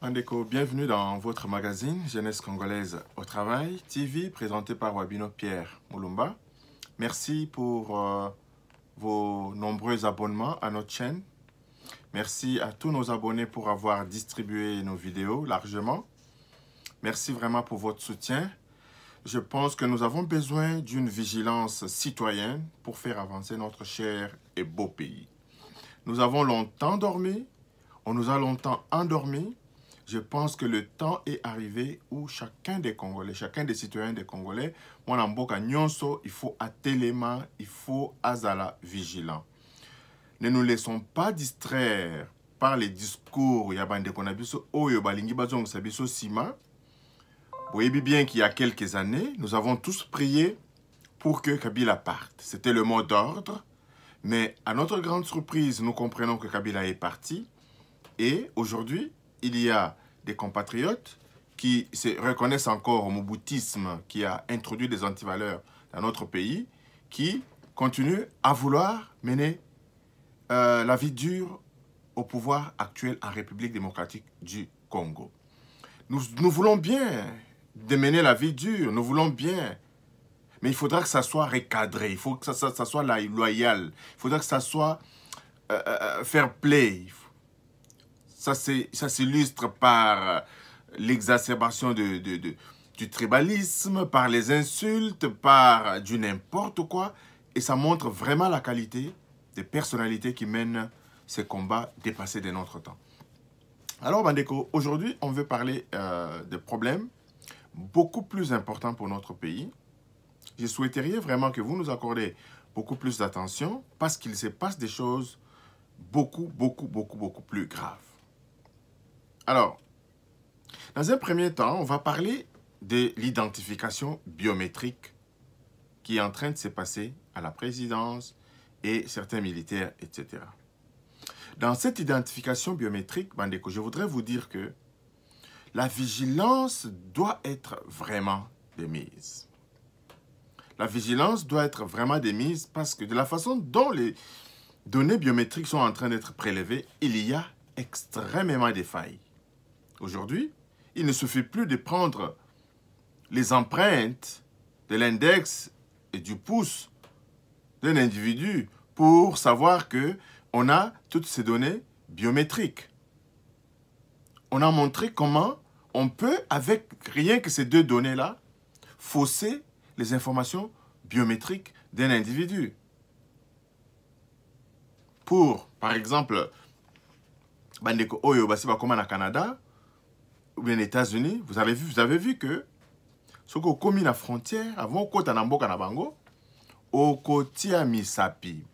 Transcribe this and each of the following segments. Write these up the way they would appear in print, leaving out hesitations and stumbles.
Andeko, bienvenue dans votre magazine Jeunesse congolaise au travail TV présenté par Wabino Pierre Moulumba. Merci pour vos nombreux abonnements à notre chaîne. Merci à tous nos abonnés pour avoir distribué nos vidéos largement. Merci vraiment pour votre soutien. Je pense que nous avons besoin d'une vigilance citoyenne pour faire avancer notre cher et beau pays. Nous avons longtemps dormi, on nous a longtemps endormis. Je pense que le temps est arrivé où chacun des Congolais, chacun des citoyens des Congolais, moi Mboka Nyonso, il faut attelema, il faut azala vigilant. Ne nous laissons pas distraire par les discours yabande konabiso oyo balingi bazong sabiso sima. Vous voyez bien qu'il y a quelques années, nous avons tous prié pour que Kabila parte. C'était le mot d'ordre, mais à notre grande surprise, nous comprenons que Kabila est parti. Et aujourd'hui, il y a des compatriotes qui se reconnaissent encore au moboutisme qui a introduit des antivaleurs dans notre pays, qui continuent à vouloir mener la vie dure au pouvoir actuel en République démocratique du Congo. Nous voulons bien de mener la vie dure, nous voulons bien, mais il faudra que ça soit recadré, il faut que ça soit loyal, il faudra que ça soit fair play. Ça s'illustre par l'exacerbation du tribalisme, par les insultes, par du n'importe quoi. Et ça montre vraiment la qualité des personnalités qui mènent ces combats dépassés de notre temps. Alors, Bandeko, aujourd'hui, on veut parler de problèmes beaucoup plus importants pour notre pays. Je souhaiterais vraiment que vous nous accordez beaucoup plus d'attention parce qu'il se passe des choses beaucoup plus graves. Alors, dans un premier temps, on va parler de l'identification biométrique qui est en train de se passer à la présidence et certains militaires, etc. Dans cette identification biométrique, Bandeko, je voudrais vous dire que la vigilance doit être vraiment démise. La vigilance doit être vraiment démise parce que de la façon dont les données biométriques sont en train d'être prélevées, il y a extrêmement de failles. Aujourd'hui, il ne suffit plus de prendre les empreintes de l'index et du pouce d'un individu pour savoir qu'on a toutes ces données biométriques. On a montré comment on peut, avec rien que ces deux données-là, fausser les informations biométriques d'un individu. Pour, par exemple, Bandeko Oyo Basiba comme au Canada, ou bien les États-Unis, vous avez vu que ce qu'on commis la frontière, avant Kota Namboka Nabango, au Kotia Misapi,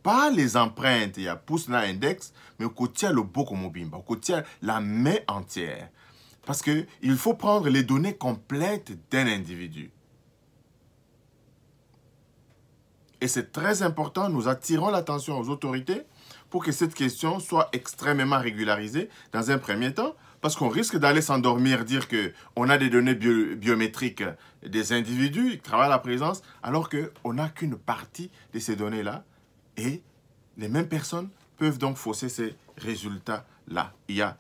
pas les empreintes, il y a pouce na index, mais au Kotia le Boko Mobimba, au Kotia la main entière. Parce qu'il faut prendre les données complètes d'un individu. Et c'est très important, nous attirons l'attention aux autorités pour que cette question soit extrêmement régularisée dans un premier temps, parce qu'on risque d'aller s'endormir, dire qu'on a des données biométriques des individus qui travaillent à la présence, alors qu'on n'a qu'une partie de ces données-là. Et les mêmes personnes peuvent donc fausser ces résultats-là. Il y a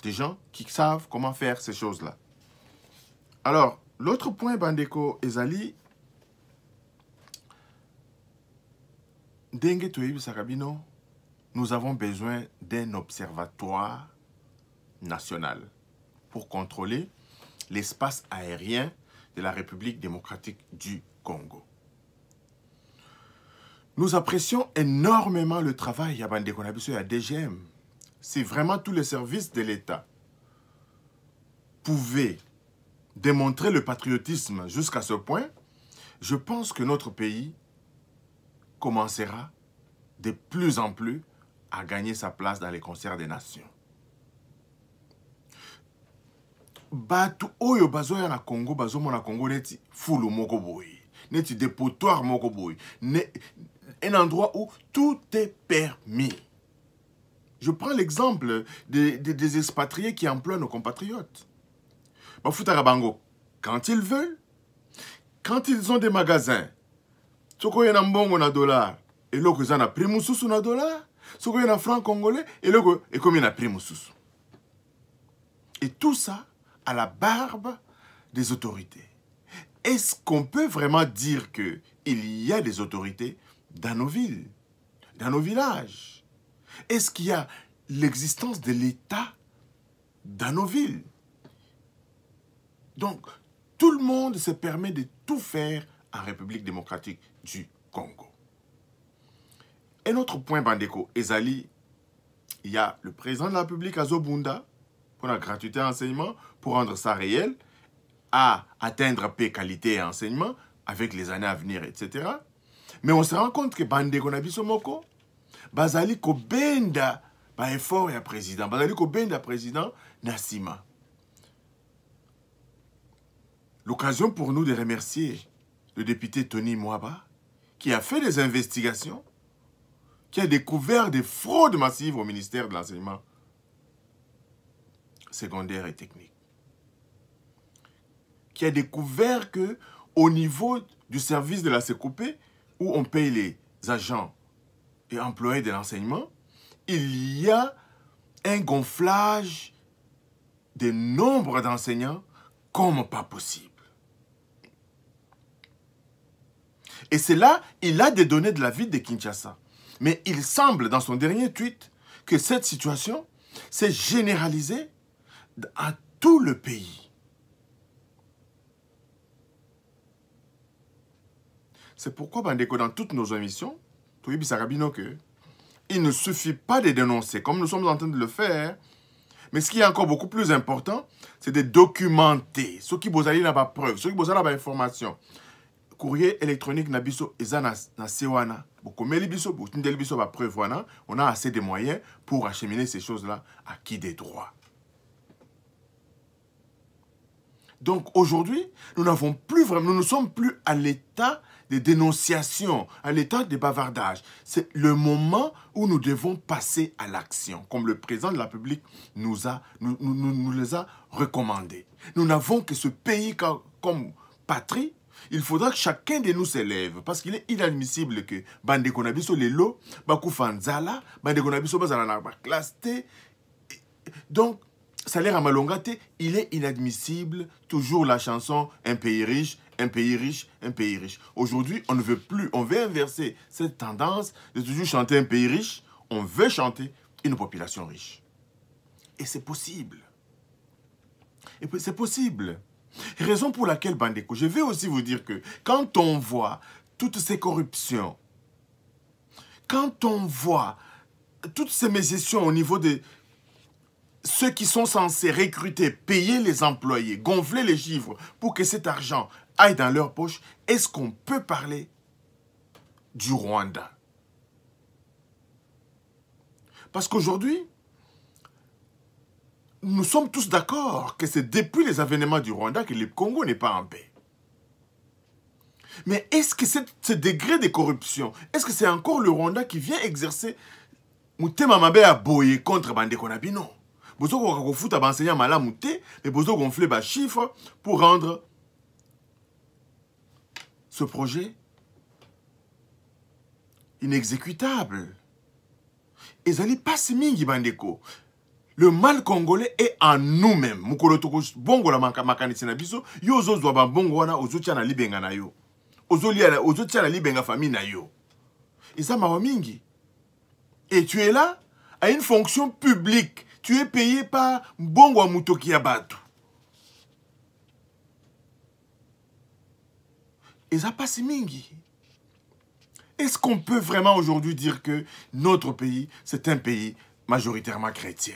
des gens qui savent comment faire ces choses-là. Alors, l'autre point, Bandeko Ezali, Dengue Toyebi Sakabino, nous avons besoin d'un observatoire national pour contrôler l'espace aérien de la République démocratique du Congo. Nous apprécions énormément le travail à Bandekonabiso et à DGM. Si vraiment tous les services de l'État pouvaient démontrer le patriotisme jusqu'à ce point, je pense que notre pays commencera de plus en plus à gagner sa place dans les concerts des nations. Batu oyo bazoya na Congo, bazomona Congo neti fulu moko boy, neti dépotoir moko boy, un endroit où tout est permis. Je prends l'exemple des expatriés qui emploient nos compatriotes. Bafutara bango, quand ils veulent, quand ils ont des magasins, soko yena mbongo na dollar, et loko zana prix mususu na dollar, soko yena franc congolais, et loko ekomi na prix mususu. Et tout ça à la barbe des autorités. Est-ce qu'on peut vraiment dire qu'il y a des autorités dans nos villes, dans nos villages? Est-ce qu'il y a l'existence de l'État dans nos villes? Donc, tout le monde se permet de tout faire en République démocratique du Congo. Un autre point, Bandeko, Ezali, il y a le président de la République, Azobunda, pour la gratuité d'enseignement, pour rendre ça réel, à atteindre paix, qualité et enseignement, avec les années à venir, etc. Mais on se rend compte que Bandeko Nabiso Moko, Bazali Kobenda, ba effort et président, Bazali Kobenda président, Nassima. L'occasion pour nous de remercier le député Tony Mwaba, qui a fait des investigations, qui a découvert des fraudes massives au ministère de l'enseignement secondaire et technique. Qui a découvert que au niveau du service de la CECOPE, où on paye les agents et employés de l'enseignement, il y a un gonflage des nombres d'enseignants comme pas possible. Et c'est là, il a des données de la ville de Kinshasa. Mais il semble, dans son dernier tweet, que cette situation s'est généralisée à tout le pays. C'est pourquoi, Bandeko, dans toutes nos émissions, il ne suffit pas de dénoncer, comme nous sommes en train de le faire, mais ce qui est encore beaucoup plus important, c'est de documenter. Ceux qui vous allez la preuve, ceux qui vous allez l'information. Courrier électronique nabiso eza na sewana. On a assez de moyens pour acheminer ces choses-là à qui des droits. Donc aujourd'hui, nous n'avons plus vraiment, nous ne sommes plus à l'état de dénonciation, à l'état de bavardage. C'est le moment où nous devons passer à l'action, comme le président de la République nous les a recommandés. Nous n'avons que ce pays comme patrie. Il faudra que chacun de nous s'élève, parce qu'il est inadmissible que Bandeko Nabiso Lelo, Bakoufanzala, Bandeko Nabiso Bazala classe T. Donc, salaire à Malongate, il est inadmissible, toujours la chanson un pays riche, un pays riche, un pays riche. Aujourd'hui, on ne veut plus, on veut inverser cette tendance de toujours chanter un pays riche, on veut chanter une population riche. Et c'est possible. Et puis c'est possible. Raison pour laquelle, Bandeko, je vais aussi vous dire que quand on voit toutes ces corruptions, quand on voit toutes ces mégestions au niveau de ceux qui sont censés recruter, payer les employés, gonfler les chiffres pour que cet argent aille dans leur poche, est-ce qu'on peut parler du Rwanda? Parce qu'aujourd'hui, nous sommes tous d'accord que c'est depuis les avènements du Rwanda que le Congo n'est pas en paix. Mais est-ce que ce degré de corruption, est-ce que c'est encore le Rwanda qui vient exercer Moutema Mabe à boyer contre Bandeko Nabino? Bozo ko futa ba enseignant malamu te, mais bozo gonfler ba chiffres pour rendre ce projet inexécutable. Ezali passe mingi Bandeko. Le mal congolais est en nous-mêmes. Mukolo toko bongo la makanisi na biso, yo ozo zwa ba bongo wana ozo tia na libenga na yo. Ozo tia na libenga famille na yo. Eza mawa mingi. Et tu es là à une fonction publique. Tu es payé par Mbongo Mutoki Abatu. Et ça passe mingi. Est-ce qu'on peut vraiment aujourd'hui dire que notre pays, c'est un pays majoritairement chrétien?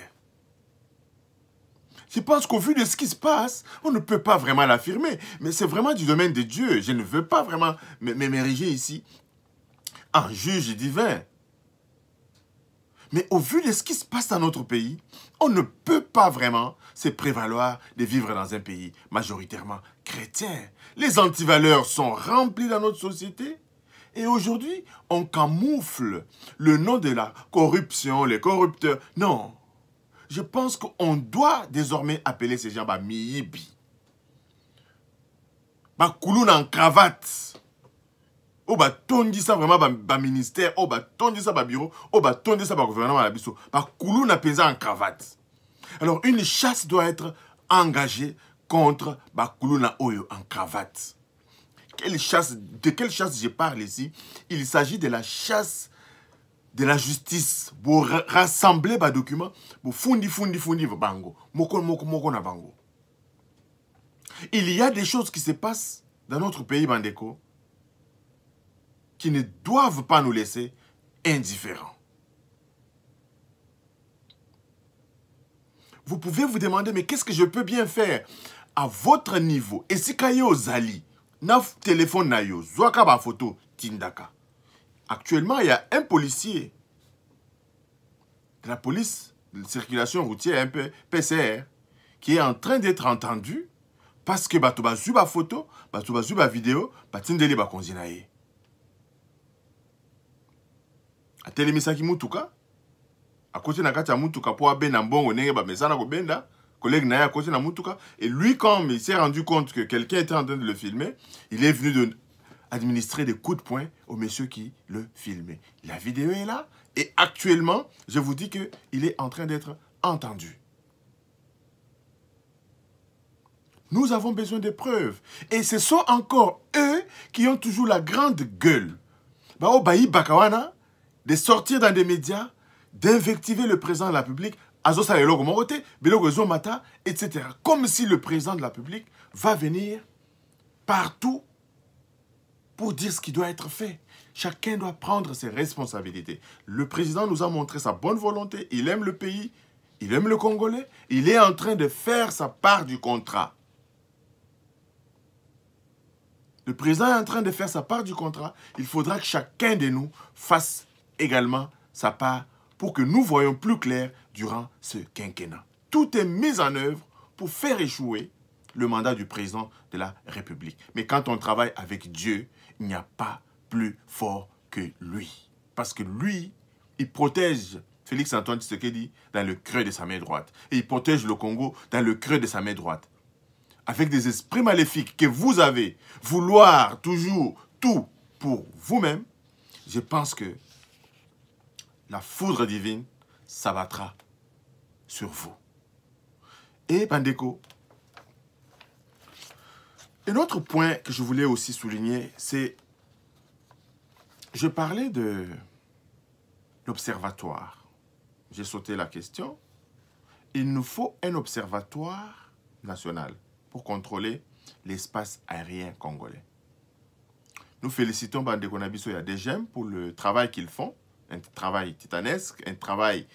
Je pense qu'au vu de ce qui se passe, on ne peut pas vraiment l'affirmer. Mais c'est vraiment du domaine de Dieu. Je ne veux pas vraiment m'ériger ici en juge divin. Mais au vu de ce qui se passe dans notre pays, on ne peut pas vraiment se prévaloir de vivre dans un pays majoritairement chrétien. Les antivaleurs sont remplis dans notre société. Et aujourd'hui, on camoufle le nom de la corruption, les corrupteurs. Non. Je pense qu'on doit désormais appeler ces gens Miyibi. Kouloun en cravate. Oh bah tondi ça vraiment ba ministère, oh bah tondi ça ba bureau, oh bah tondi ça ba gouvernement la biso. Ba koulou na pesa en cravate. Alors, une chasse doit être engagée contre Bakuluna Oyo en cravate. De quelle chasse je parle ici? Il s'agit de la chasse de la justice pour rassembler les documents pour fundi bango moko na bango. Il y a des choses qui se passent dans notre pays Bandeko qui ne doivent pas nous laisser indifférents. Vous pouvez vous demander, mais qu'est-ce que je peux bien faire à votre niveau? Et si kayo zali, na téléphone na yo, zwaka ba photo tindaka. Actuellement, il y a un policier de la police de circulation routière, un peu PCR, qui est en train d'être entendu parce que bato bazu ba photo, bato bazu ba vidéo, batindeli ba konzinaye. A telemisaki mutuka, à côté na kati ya mutuka po abena mbongo nenge ba mesana ko benda, collègue na à côté na mutuka, et lui quand il s'est rendu compte que quelqu'un était en train de le filmer, il est venu de administrer des coups de poing au monsieur qui le filmait. La vidéo est là et actuellement, je vous dis qu'il est en train d'être entendu. Nous avons besoin de preuves. Et ce sont encore eux qui ont toujours la grande gueule de sortir dans des médias, d'invectiver le président de la République, etc. Comme si le président de la République va venir partout pour dire ce qui doit être fait. Chacun doit prendre ses responsabilités. Le président nous a montré sa bonne volonté. Il aime le pays, il aime le Congolais. Il est en train de faire sa part du contrat. Le président est en train de faire sa part du contrat. Il faudra que chacun de nous fasse également sa part pour que nous voyions plus clair durant ce quinquennat. Tout est mis en œuvre pour faire échouer le mandat du président de la République. Mais quand on travaille avec Dieu, il n'y a pas plus fort que lui. Parce que lui, il protège Félix-Antoine Tshisekedi dans le creux de sa main droite. Et il protège le Congo dans le creux de sa main droite. Avec des esprits maléfiques que vous avez, vouloir toujours tout pour vous-même, je pense que la foudre divine s'abattra sur vous. Et Bandeko, un autre point que je voulais aussi souligner, c'est, je parlais de l'observatoire. J'ai sauté la question. Il nous faut un observatoire national pour contrôler l'espace aérien congolais. Nous félicitons Bandeko Nabiso et ADGM pour le travail qu'ils font, un travail titanesque, un travail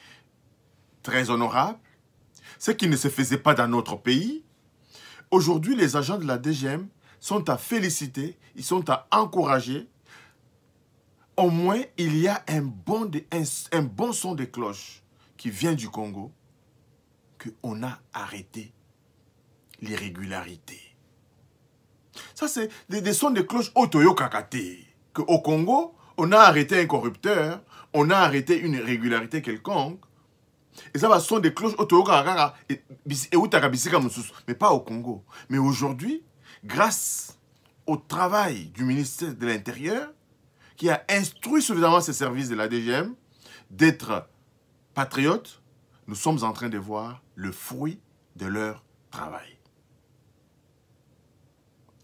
très honorable, ce qui ne se faisait pas dans notre pays. Aujourd'hui, les agents de la DGM sont à féliciter, ils sont à encourager. Au moins, il y a un bon son de cloche qui vient du Congo, qu'on a arrêté l'irrégularité. Ça, c'est des sons de cloche otoyo kakate. Qu'au Congo, on a arrêté un corrupteur, on a arrêté une irrégularité quelconque. Et ça va son des cloches otoyo kakaka mais pas au Congo. Mais aujourd'hui, grâce au travail du ministère de l'Intérieur, qui a instruit suffisamment ses services de la DGM d'être patriotes, nous sommes en train de voir le fruit de leur travail.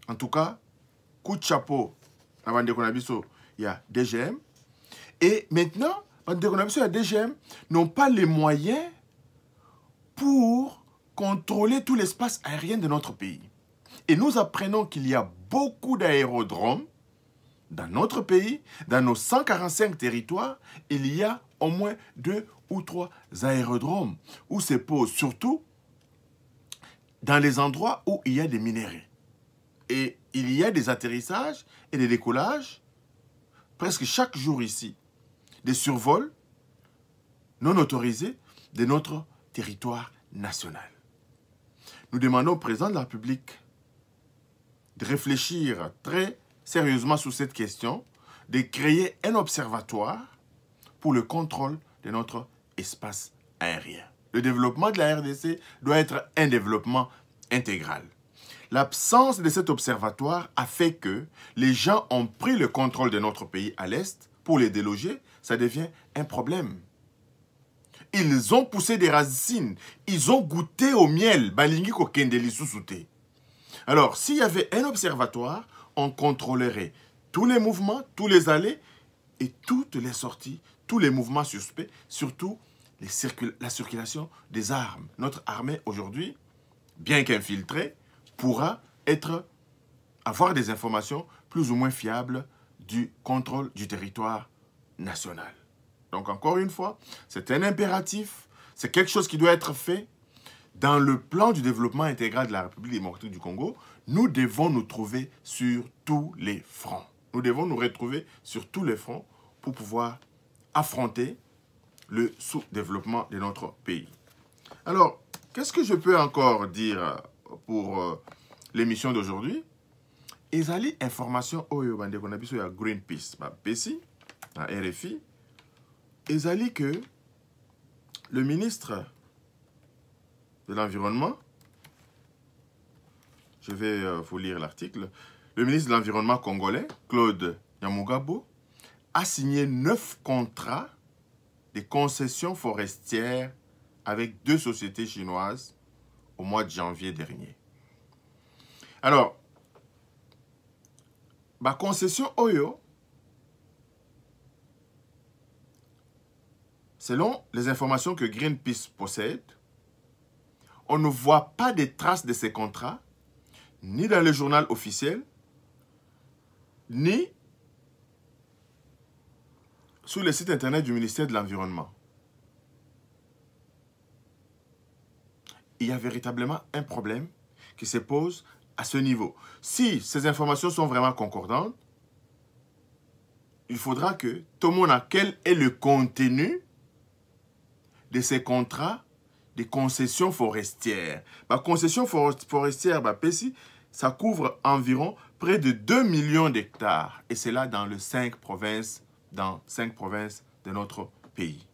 En tout cas, coup de chapeau à Bandeko Nabiso, il y a DGM. Et maintenant, Bandeko Nabiso et la DGM n'ont pas les moyens pour contrôler tout l'espace aérien de notre pays. Et nous apprenons qu'il y a beaucoup d'aérodromes dans notre pays, dans nos 145 territoires, il y a au moins 2 ou 3 aérodromes où se posent, surtout dans les endroits où il y a des minéraux. Et il y a des atterrissages et des décollages presque chaque jour ici. Des survols non autorisés de notre territoire national. Nous demandons au président de la République de réfléchir très sérieusement sur cette question, de créer un observatoire pour le contrôle de notre espace aérien. Le développement de la RDC doit être un développement intégral. L'absence de cet observatoire a fait que les gens ont pris le contrôle de notre pays à l'Est pour les déloger. Ça devient un problème. Ils ont poussé des racines. Ils ont goûté au miel. Balingi kokendeli susute. Alors, s'il y avait un observatoire, on contrôlerait tous les mouvements, tous les allées et toutes les sorties, tous les mouvements suspects, surtout la circulation des armes. Notre armée aujourd'hui, bien qu'infiltrée, pourra avoir des informations plus ou moins fiables du contrôle du territoire national. Donc encore une fois, c'est un impératif, c'est quelque chose qui doit être fait dans le plan du développement intégral de la République démocratique du Congo. Nous devons nous trouver sur tous les fronts. Nous devons nous retrouver sur tous les fronts pour pouvoir affronter le sous-développement de notre pays. Alors, qu'est-ce que je peux encore dire pour l'émission d'aujourd'hui? Ezali information oyo bande qu'on a biso ya Greenpeace, PESI, à RFI, ezali que le ministre de l'Environnement, je vais vous lire l'article, le ministre de l'Environnement congolais, Claude Nyamugabo, a signé 9 contrats de concessions forestières avec 2 sociétés chinoises au mois de janvier dernier. Alors, ma concession Oyo, selon les informations que Greenpeace possède, on ne voit pas de traces de ces contrats, ni dans le journal officiel, ni sur le site internet du ministère de l'Environnement. Il y a véritablement un problème qui se pose à ce niveau. Si ces informations sont vraiment concordantes, il faudra que tout le monde a quel est le contenu de ces contrats de concessions forestières. La concession forestière, PESI, ça couvre environ près de 2 millions d'hectares. Et c'est là dans 5 provinces de notre pays.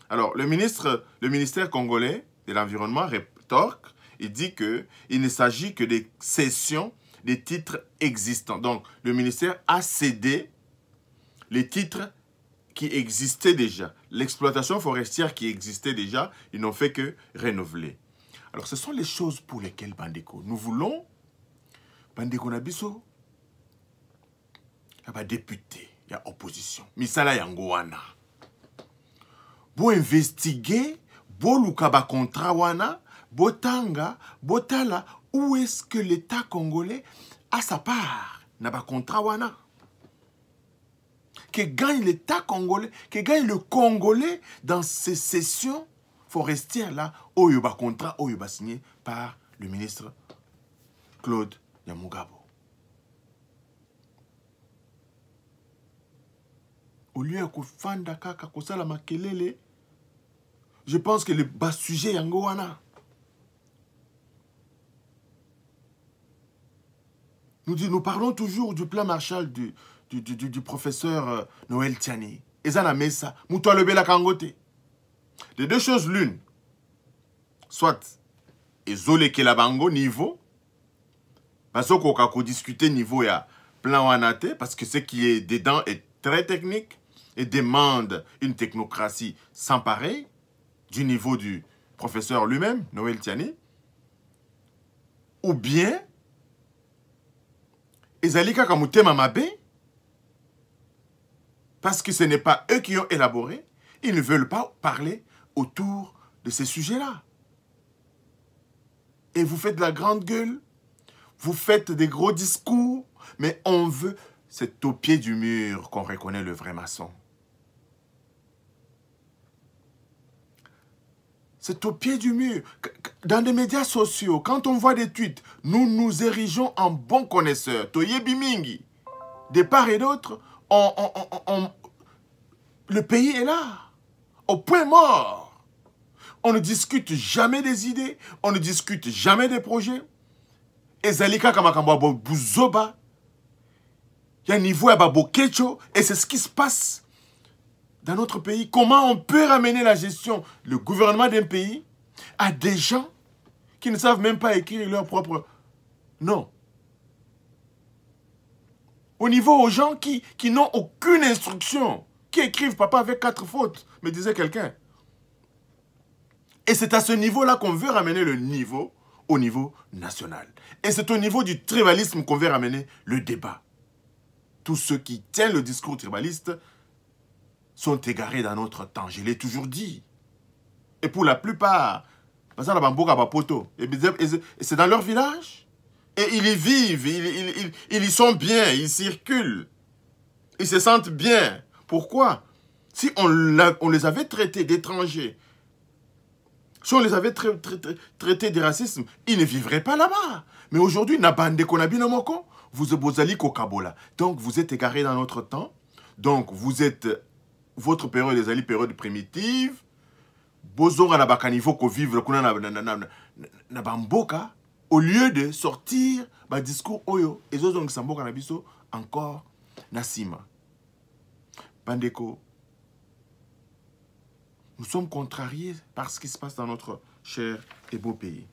Alors, le ministère congolais de l'Environnement rétorque. Il dit qu'il ne s'agit que des cessions des titres existants. Donc, le ministère a cédé les titres qui existaient déjà. L'exploitation forestière qui existait déjà, ils n'ont fait que renouveler. Alors, ce sont les choses pour lesquelles, Bandeko, nous voulons, Bandeko Nabiso, il y a député, il y a opposition. Misala Yangowana. Pour investiguer, pour lukaba contrat wana, Botanga, Botala, où est-ce que l'État congolais a sa part dans le contrat wana? Que gagne l'État congolais, que gagne le Congolais dans ces cessions forestières-là, au yoba contrat, au yoba signé par le ministre Claude Nyamugabo. Au lieu de fanda kaka kosala makelele, je pense que le bas sujet yango wana. Nous parlons toujours du plan Marshall du professeur Noël Tiani. Ezana Mesa, Moutoua Lebela Kangote. Les deux choses l'une. Soit, Ezole Kelabango niveau, parce qu'on peut discuter niveau ya plan Wanate, parce que ce qui est dedans est très technique et demande une technocratie sans pareil, du niveau du professeur lui-même, Noël Tiani, ou bien, Ezalika Kamutema Mabe, parce que ce n'est pas eux qui ont élaboré, ils ne veulent pas parler autour de ces sujets-là. Et vous faites de la grande gueule, vous faites des gros discours, mais on veut, c'est au pied du mur qu'on reconnaît le vrai maçon. C'est au pied du mur. Dans les médias sociaux, quand on voit des tweets, nous nous érigeons en bons connaisseurs. Toyebi Mingi. De part et d'autre, le pays est là. Au point mort. On ne discute jamais des idées. On ne discute jamais des projets. Et Zalika Kamakamba Bouzoba. Il y a un niveau à Babokecho. Et c'est ce qui se passe dans notre pays. Comment on peut ramener la gestion, le gouvernement d'un pays, à des gens qui ne savent même pas écrire leur propre nom. Au niveau aux gens qui n'ont aucune instruction, qui écrivent papa avec 4 fautes, me disait quelqu'un. Et c'est à ce niveau-là qu'on veut ramener le niveau au niveau national. Et c'est au niveau du tribalisme qu'on veut ramener le débat. Tous ceux qui tiennent le discours tribaliste sont égarés dans notre temps. Je l'ai toujours dit. Et pour la plupart, et c'est dans leur village. Et ils y vivent, ils y sont bien, ils circulent. Ils se sentent bien. Pourquoi? Si on les avait traités d'étrangers, si on les avait traités de racisme, ils ne vivraient pas là-bas. Mais aujourd'hui, vous allez Kabola. Donc, vous êtes égarés dans notre temps. Donc, vous êtes... Votre période est une période primitive. Au lieu de sortir un discours oyo, et encore Nassima. Bandeko, nous sommes contrariés par ce qui se passe dans notre cher et beau pays.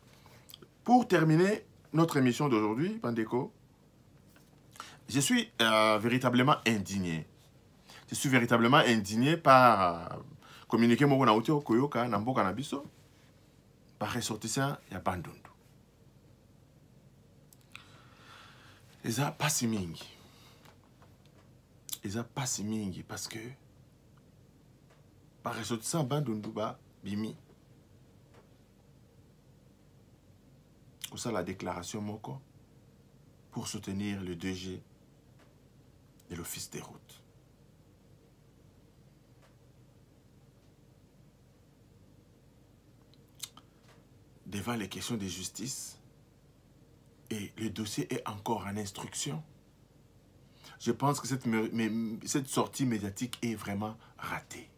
Pour terminer notre émission d'aujourd'hui, Bandeko, je suis véritablement indigné. Je suis véritablement indigné par communiquer mon auto au Koyoka, Namboka Nabiso, par ressortissant ya Bandundu. Et ça pas si mingi. Et ça pas si mingi parce que par ressortissant Bandundu ba bimi. Ou ça la déclaration moko pour soutenir le 2G de l'Office des routes. Devant les questions de justice, et le dossier est encore en instruction, je pense que cette sortie médiatique est vraiment ratée.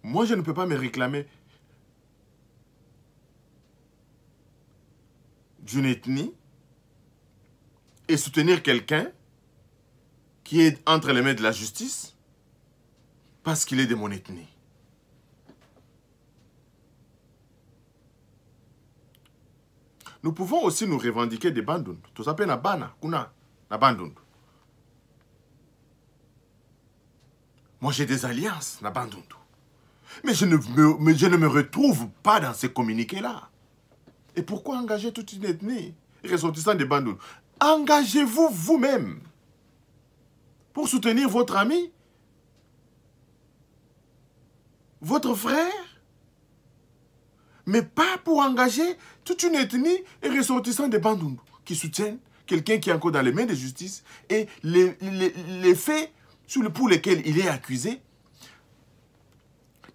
Moi, je ne peux pas me réclamer d'une ethnie et soutenir quelqu'un qui est entre les mains de la justice parce qu'il est de mon ethnie. Nous pouvons aussi nous revendiquer des Bandundu. Tout ça, na bana, kuna, na Bandundu. Moi, j'ai des alliances, na Bandundu. Mais je ne me retrouve pas dans ces communiqués-là. Et pourquoi engager toute une ethnie ressortissant des Bandundu? Engagez-vous vous-même pour soutenir votre ami, votre frère, mais pas pour engager toute une ethnie et ressortissant des Bandundu qui soutiennent quelqu'un qui est encore dans les mains de justice et les faits pour lesquels il est accusé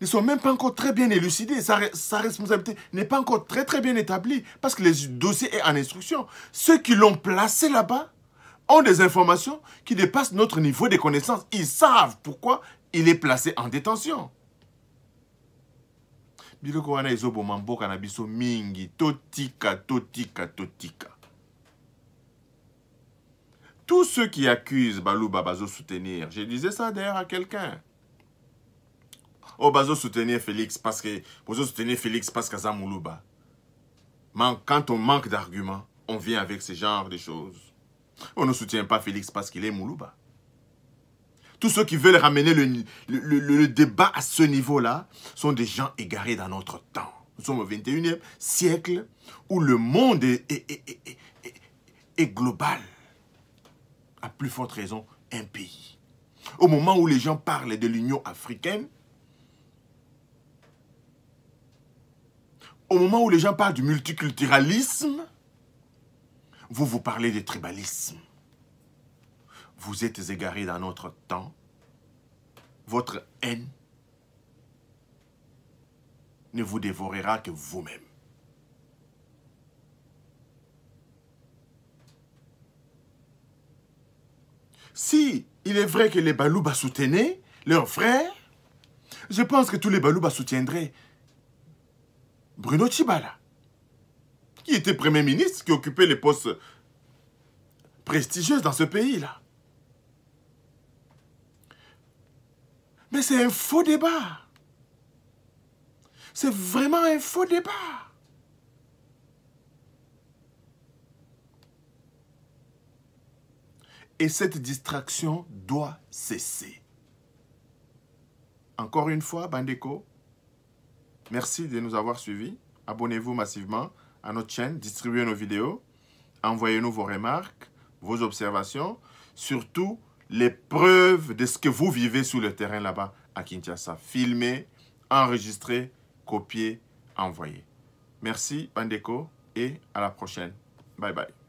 ne sont même pas encore très bien élucidés. Sa responsabilité n'est pas encore très bien établie parce que le dossier est en instruction. Ceux qui l'ont placé là-bas ont des informations qui dépassent notre niveau de connaissance. Ils savent pourquoi il est placé en détention. Biloko wana ezoboma mboka na biso mingi totika. Tous ceux qui accusent Balouba Bazo soutenir, je disais ça d'ailleurs à quelqu'un. Oh Bazo soutenir Félix parce que Zamoulouba. Quand on manque d'arguments, on vient avec ce genre de choses. On ne soutient pas Félix parce qu'il est Moulouba. Tous ceux qui veulent ramener le débat à ce niveau-là sont des gens égarés dans notre temps. Nous sommes au 21e siècle où le monde est global. À plus forte raison, un pays. Au moment où les gens parlent de l'Union africaine, au moment où les gens parlent du multiculturalisme, vous parlez de tribalisme. Vous êtes égarés dans notre temps. Votre haine ne vous dévorera que vous-même. Si il est vrai que les Balouba soutenaient leurs frères, je pense que tous les Balouba soutiendraient Bruno Tshibala, qui était Premier ministre, qui occupait les postes prestigieux dans ce pays-là. Mais c'est un faux débat. C'est vraiment un faux débat. Et cette distraction doit cesser. Encore une fois, Bandeko, merci de nous avoir suivis. Abonnez-vous massivement à notre chaîne, distribuez nos vidéos, envoyez-nous vos remarques, vos observations, surtout les preuves de ce que vous vivez sur le terrain là-bas à Kinshasa. Filmez, enregistrez, copiez, envoyez. Merci Bandeko et à la prochaine. Bye bye.